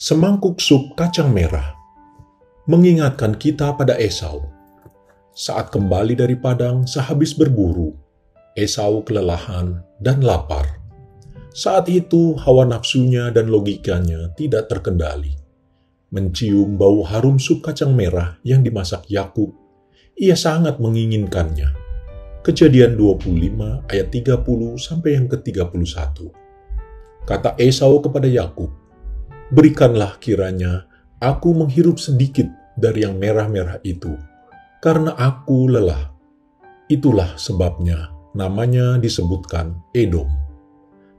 Semangkuk sup kacang merah mengingatkan kita pada Esau. Saat kembali dari padang sehabis berburu, Esau kelelahan dan lapar. Saat itu hawa nafsunya dan logikanya tidak terkendali. Mencium bau harum sup kacang merah yang dimasak Yakub, ia sangat menginginkannya. Kejadian 25 ayat 30 sampai yang ke-31. Kata Esau kepada Yakub, "Berikanlah kiranya aku menghirup sedikit dari yang merah-merah itu, karena aku lelah." Itulah sebabnya namanya disebutkan Edom.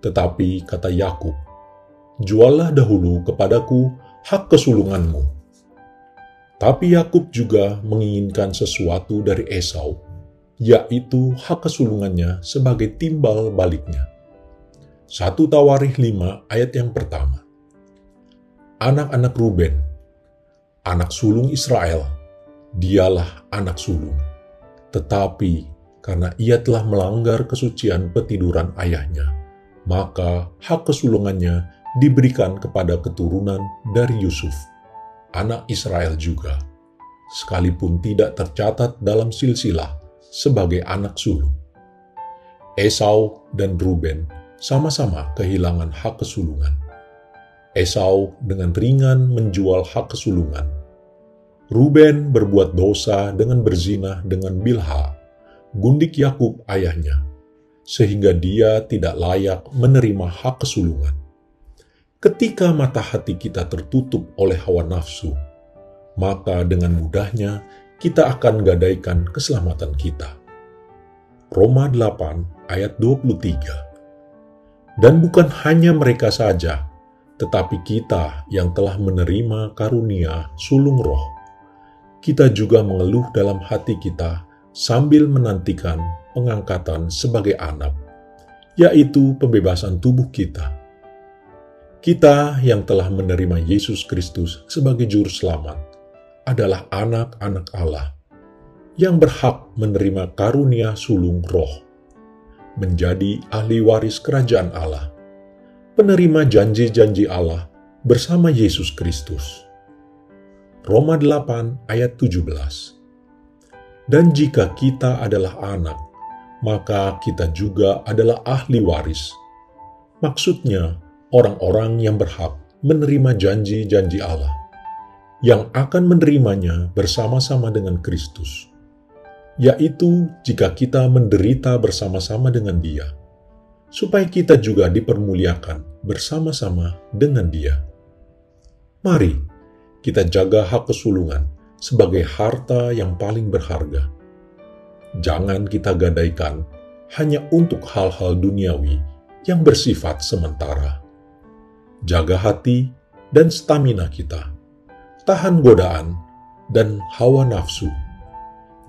Tetapi kata Yakub, "Juallah dahulu kepadaku hak kesulunganmu." Tapi Yakub juga menginginkan sesuatu dari Esau, yaitu hak kesulungannya sebagai timbal baliknya. 1 Tawarikh 5 ayat yang pertama. Anak-anak Ruben, anak sulung Israel, dialah anak sulung. Tetapi karena ia telah melanggar kesucian petiduran ayahnya, maka hak kesulungannya diberikan kepada keturunan dari Yusuf, anak Israel juga, sekalipun tidak tercatat dalam silsilah sebagai anak sulung. Esau dan Ruben sama-sama kehilangan hak kesulungan. Esau dengan ringan menjual hak kesulungan. Ruben berbuat dosa dengan berzinah dengan Bilha, gundik Yakub ayahnya, sehingga dia tidak layak menerima hak kesulungan. Ketika mata hati kita tertutup oleh hawa nafsu, maka dengan mudahnya kita akan gadaikan keselamatan kita. Roma 8 ayat 23. Dan bukan hanya mereka saja, tetapi kita yang telah menerima karunia sulung roh, kita juga mengeluh dalam hati kita sambil menantikan pengangkatan sebagai anak, yaitu pembebasan tubuh kita. Kita yang telah menerima Yesus Kristus sebagai Juru Selamat adalah anak-anak Allah yang berhak menerima karunia sulung roh, menjadi ahli waris kerajaan Allah, penerima janji-janji Allah bersama Yesus Kristus. Roma 8 ayat 17. Dan jika kita adalah anak, maka kita juga adalah ahli waris. Maksudnya, orang-orang yang berhak menerima janji-janji Allah, yang akan menerimanya bersama-sama dengan Kristus, yaitu jika kita menderita bersama-sama dengan Dia, supaya kita juga dipermuliakan bersama-sama dengan Dia. Mari kita jaga hak kesulungan sebagai harta yang paling berharga. Jangan kita gadaikan hanya untuk hal-hal duniawi yang bersifat sementara. Jaga hati dan stamina kita. Tahan godaan dan hawa nafsu.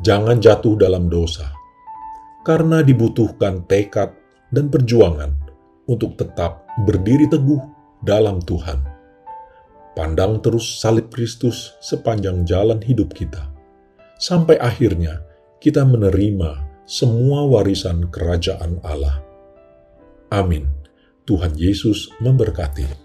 Jangan jatuh dalam dosa, karena dibutuhkan tekad dan perjuangan untuk tetap berdiri teguh dalam Tuhan. Pandang terus salib Kristus sepanjang jalan hidup kita, sampai akhirnya kita menerima semua warisan kerajaan Allah. Amin. Tuhan Yesus memberkati.